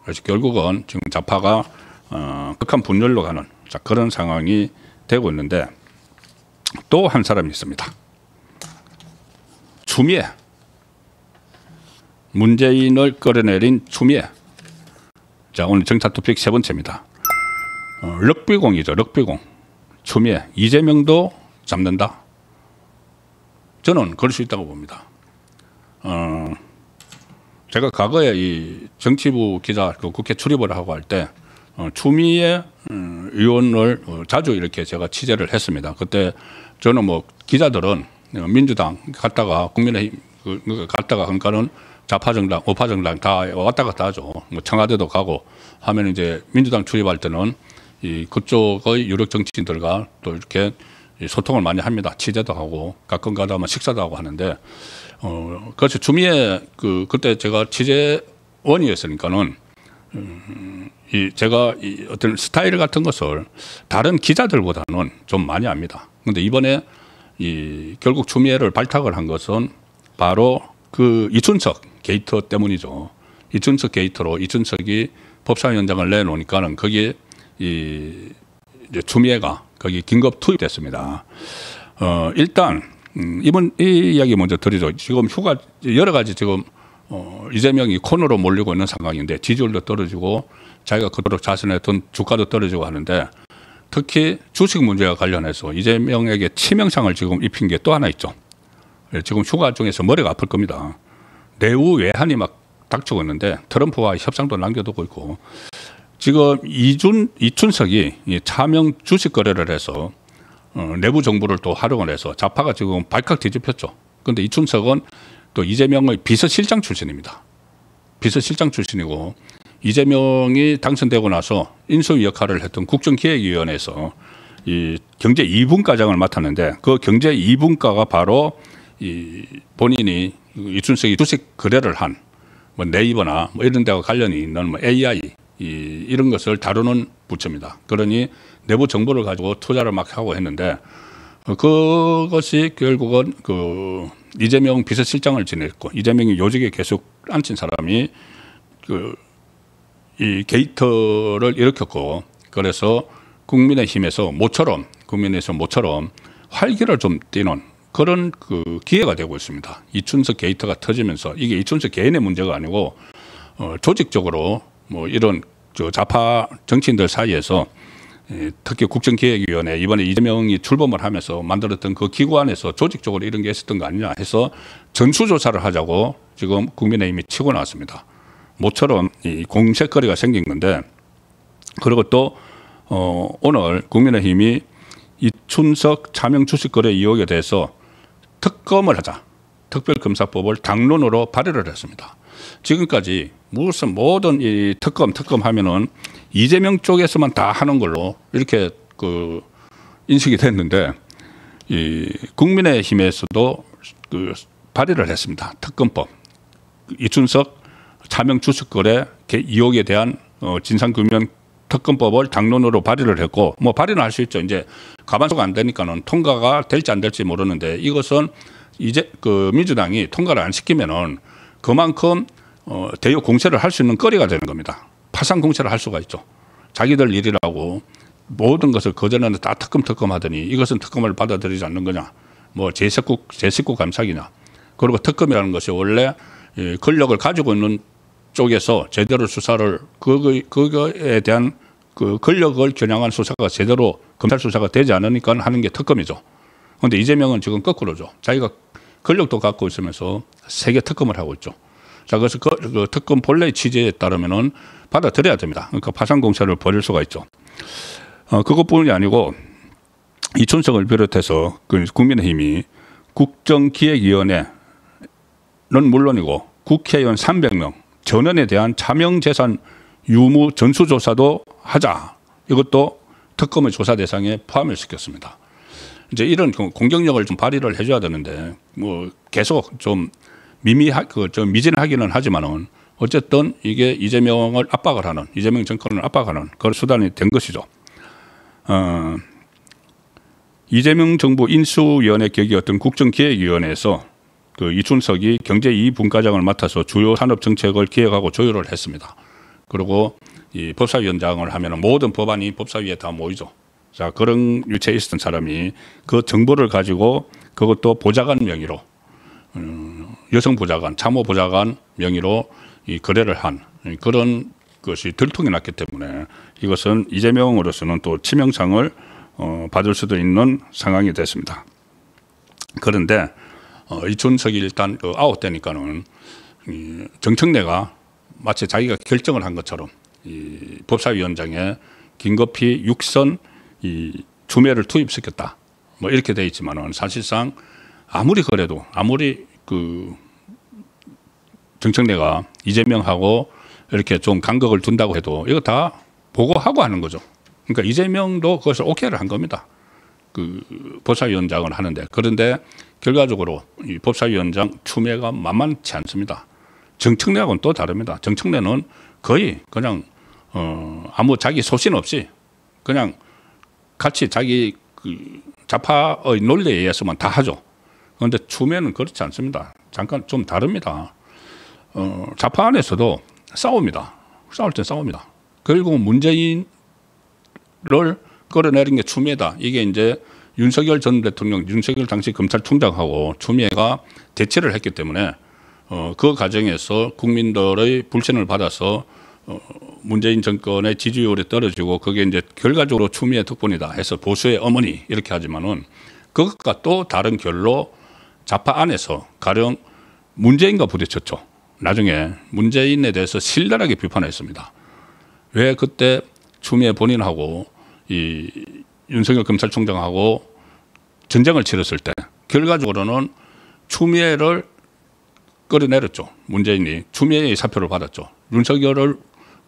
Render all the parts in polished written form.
그래서 결국은 지금 좌파가 극한 분열로 가는 그런 상황이 되고 있는데, 또 한 사람이 있습니다. 추미애. 문재인을 끌어내린 추미애. 자, 오늘 정차 토픽 세 번째입니다. 럭비공이죠. 럭비공. 추미애. 이재명도 잡는다. 저는 그럴 수 있다고 봅니다. 제가 과거에 이 정치부 기자 국회 출입을 하고 할 때 추미애 의원을 자주 이렇게 제가 취재를 했습니다. 그때 저는 뭐 기자들은 민주당 갔다가 국민의힘 갔다가 그러니까는 좌파 정당, 우파 정당 다 왔다 갔다 하죠. 뭐 청와대도 가고 하면 이제 민주당 출입할 때는 이 그쪽의 유력 정치인들과 또 이렇게 소통을 많이 합니다. 취재도 하고 가끔 가다 하면 식사도 하고 하는데, 그래서 추미애 그때 제가 취재원이었으니까는 제가 이 어떤 스타일 같은 것을 다른 기자들보다는 좀 많이 압니다. 그런데 이번에 결국 추미애를 발탁을 한 것은 바로 그 이춘석 게이트 때문이죠. 이춘석 게이트로 이춘석이 법사위원장을 내놓으니까는 거기에 이제 추미애가 거기 긴급 투입됐습니다. 일단 이번 이 이야기 먼저 드리죠. 지금 휴가 여러 가지 지금 이재명이 코너로 몰리고 있는 상황인데 지지율도 떨어지고 자기가 그토록 자신했던 주가도 떨어지고 하는데, 특히 주식 문제와 관련해서 이재명에게 치명상을 지금 입힌 게 또 하나 있죠. 지금 휴가 중에서 머리가 아플 겁니다. 내후 외환이 막 닥치고 있는데 트럼프와 협상도 남겨두고 있고, 지금 이춘석이 차명 주식 거래를 해서 내부 정보를 또 활용을 해서 좌파가 지금 발칵 뒤집혔죠. 그런데 이춘석은 또 이재명의 비서실장 출신입니다. 비서실장 출신이고, 이재명이 당선되고 나서 인수위 역할을 했던 국정기획위원회에서 이 경제 2분과장을 맡았는데, 그 경제 2분과가 바로 본인이 이춘석이 주식 거래를 한 뭐 네이버나 뭐 이런 데와 관련이 있는 뭐 AI 이런 것을 다루는 부처입니다. 그러니 내부 정보를 가지고 투자를 막 하고 했는데, 그것이 결국은 그 이재명 비서실장을 지냈고, 이재명이 요직에 계속 앉힌 사람이 이 게이트를 일으켰고, 그래서 국민의힘에서 모처럼 활기를 좀 띠는 그런 그 기회가 되고 있습니다. 이춘석 게이트가 터지면서, 이게 이춘석 개인의 문제가 아니고 조직적으로 뭐 이런 좌파 정치인들 사이에서 특히 국정기획위원회 이번에 이재명이 출범을 하면서 만들었던 그 기관에서 조직적으로 이런 게 있었던 거 아니냐 해서 전수조사를 하자고 지금 국민의힘이 치고 나왔습니다. 모처럼 이 공세거리가 생긴 건데, 그리고 또 오늘 국민의힘이 이춘석 차명 주식거래 의혹에 대해서 특검을 하자, 특별검사법을 당론으로 발의를 했습니다. 지금까지 무슨 모든 이 특검 하면은 이재명 쪽에서만 다 하는 걸로 이렇게 그 인식이 됐는데, 이 국민의힘에서도 그 발의를 했습니다. 특검법. 이춘석 차명 주식거래 의혹에 대한 진상규명 특검법을 당론으로 발의를 했고, 뭐 발의는 할 수 있죠. 이제 과반수가 안 되니까는 통과가 될지 안 될지 모르는데, 이것은 이제 그 민주당이 통과를 안 시키면은 그만큼 대여 공세를 할 수 있는 거리가 되는 겁니다. 파상 공세를 할 수가 있죠. 자기들 일이라고 모든 것을 그전에는 다 특검 하더니 이것은 특검을 받아들이지 않는 거냐, 뭐 제 식구 감사기냐. 그리고 특검이라는 것이 원래 권력을 가지고 있는 쪽에서 제대로 수사를 그거에 대한 그 권력을 겨냥한 수사가 제대로 검찰 수사가 되지 않으니까 하는 게 특검이죠. 그런데 이재명은 지금 거꾸로죠. 자기가 권력도 갖고 있으면서 세계 특검을 하고 있죠. 자, 그래서 그 특검 본래의 취지에 따르면은 받아들여야 됩니다. 그러니까 파상 공세를 벌일 수가 있죠. 그것뿐이 아니고 이춘석을 비롯해서 그 국민의힘이 국정기획위원회는 물론이고 국회의원 300명 전원에 대한 차명재산 유무 전수조사도 하자. 이것도 특검의 조사 대상에 포함을 시켰습니다. 이제 이런 공격력을 좀 발휘를 해줘야 되는데, 뭐 계속 좀 좀 미진하기는 하지만은 어쨌든 이게 이재명을 압박을 하는, 이재명 정권을 압박하는 그런 수단이 된 것이죠. 이재명 정부 인수위원회 격이었던 국정기획위원회에서 그 이춘석이 경제2분과장을 맡아서 주요 산업 정책을 기획하고 조율을 했습니다. 그리고 이 법사위원장을 하면 모든 법안이 법사위에 다 모이죠. 자, 그런 위치에 있었던 사람이 그 정보를 가지고 그것도 보좌관 명의로 여성 보좌관, 참모 보좌관 명의로 이 거래를 한 그런 것이 들통이 났기 때문에 이것은 이재명으로서는 또 치명상을 받을 수도 있는 상황이 됐습니다. 그런데 이춘석이 일단 아웃되니까는 정청래가 마치 자기가 결정을 한 것처럼 이 법사위원장에 긴급히 육선 이 추미애를 투입시켰다. 뭐 이렇게 돼 있지만은 사실상 아무리 그래도 아무리 그 정청래가 이재명하고 이렇게 좀 간격을 둔다고 해도 이거 다 보고하고 하는 거죠. 그러니까 이재명도 그것을 오케이를 한 겁니다. 그 법사위원장을 하는데 그런데 결과적으로 이 법사위원장 추미애가 만만치 않습니다. 정청래하고는 또 다릅니다. 정청래는 거의 그냥 아무 자기 소신 없이 그냥 같이 자기 그 좌파의 논리에 의해서만 다 하죠. 그런데 추미애는 그렇지 않습니다. 잠깐 좀 다릅니다. 좌파 안에서도 싸웁니다. 싸울 땐 싸웁니다. 결국 문재인을 끌어내린 게 추미애다. 이게 이제 윤석열 전 대통령, 윤석열 당시 검찰총장하고 추미애가 대치를 했기 때문에 그 과정에서 국민들의 불신을 받아서 문재인 정권의 지지율이 떨어지고 그게 이제 결과적으로 추미애 덕분이다 해서 보수의 어머니 이렇게 하지만은 그것과 또 다른 결로 좌파 안에서 가령 문재인과 부딪혔죠. 나중에 문재인에 대해서 신랄하게 비판했습니다. 왜 그때 추미애 본인하고 이 윤석열 검찰총장하고 전쟁을 치렀을 때 결과적으로는 추미애를 끌어내렸죠. 문재인이 추미애의 사표를 받았죠. 윤석열을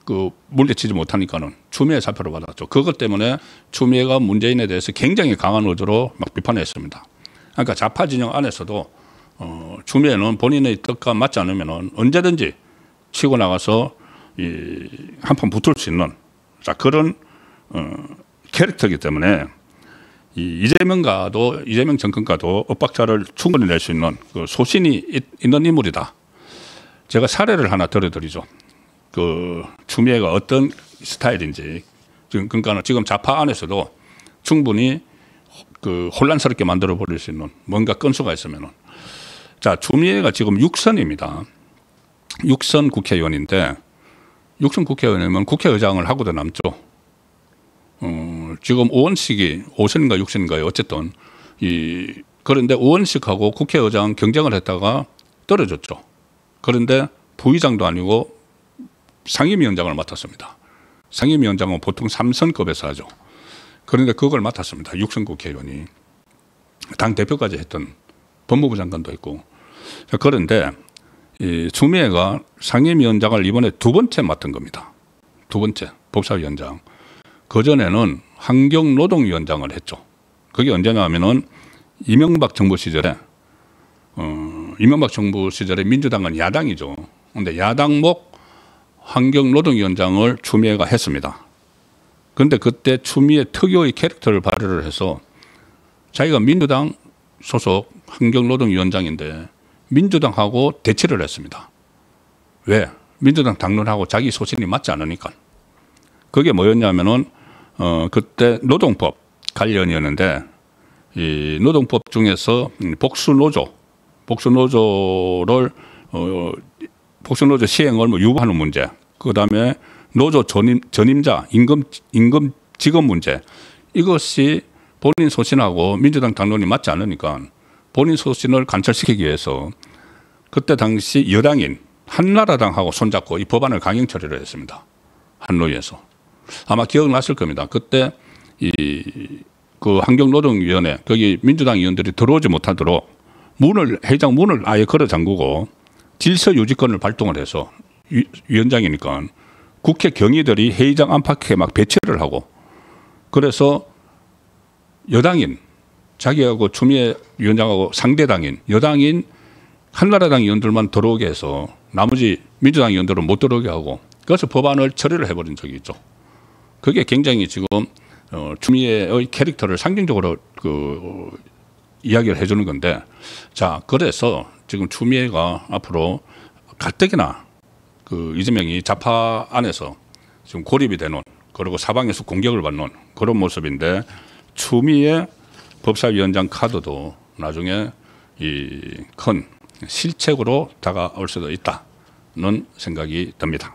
그 물리치지 못하니까는 추미애 사표를 받았죠. 그것 때문에 추미애가 문재인에 대해서 굉장히 강한 어조로 막 비판했습니다. 그러니까 좌파 진영 안에서도 추미애는 본인의 뜻과 맞지 않으면은 언제든지 치고 나가서 한판 붙을 수 있는 자 그런 캐릭터이기 때문에 이재명 정권과도 엇박자를 충분히 낼 수 있는 그 소신이 있는 인물이다. 제가 사례를 하나 들어드리죠. 그 추미애가 어떤 스타일인지 그러니까 지금 좌파 안에서도 충분히 그 혼란스럽게 만들어 버릴 수 있는 뭔가 건수가 있으면은 자 추미애가 지금 6선입니다. 6선 국회의원인데 6선 국회의원이면 국회의장을 하고도 남죠. 지금 오원식이 5선인가 6선인가요? 어쨌든 그런데 오원식하고 국회의장 경쟁을 했다가 떨어졌죠. 그런데 부의장도 아니고 상임위원장을 맡았습니다. 상임위원장은 보통 3선급에서 하죠. 그런데 그걸 맡았습니다. 6선 국회의원이. 당대표까지 했던 법무부 장관도 했고. 그런데 추미애가 상임위원장을 이번에 두 번째 맡은 겁니다. 두 번째 법사위원장. 그전에는 환경노동위원장을 했죠. 그게 언제냐 하면은 이명박 정부 시절에 민주당은 야당이죠. 그런데 야당목 환경노동위원장을 추미애가 했습니다. 그런데 그때 추미애 특유의 캐릭터를 발휘를 해서 자기가 민주당 소속 환경노동위원장인데 민주당하고 대치를 했습니다. 왜? 민주당 당론하고 자기 소신이 맞지 않으니까. 그게 뭐였냐면은 그때 노동법 관련이었는데 이 노동법 중에서 복수노조 시행을 뭐 유보하는 문제, 그 다음에 노조 전임자 임금 지급 문제 이것이 본인 소신하고 민주당 당론이 맞지 않으니까 본인 소신을 관철시키기 위해서 그때 당시 여당인 한나라당하고 손잡고 이 법안을 강행 처리를 했습니다. 한노위에서. 아마 기억나실 겁니다. 그때 그 환경노동위원회 거기 민주당 의원들이 들어오지 못하도록 회의장 문을 아예 걸어 잠그고 질서 유지권을 발동을 해서 위원장이니까 국회 경위들이 회의장 안팎에 막 배치를 하고 그래서 여당인 자기하고 추미애 위원장하고 상대당인 여당인 한나라당 의원들만 들어오게 해서 나머지 민주당 의원들은 못 들어오게 하고 그래서 법안을 처리를 해버린 적이 있죠. 그게 굉장히 지금 추미애의 캐릭터를 상징적으로 이야기를 해주는 건데, 자, 그래서 지금 추미애가 앞으로 가뜩이나 이재명이 좌파 안에서 지금 고립이 되는, 그리고 사방에서 공격을 받는 그런 모습인데, 추미애 법사위원장 카드도 나중에 이 큰 실책으로 다가올 수도 있다는 생각이 듭니다.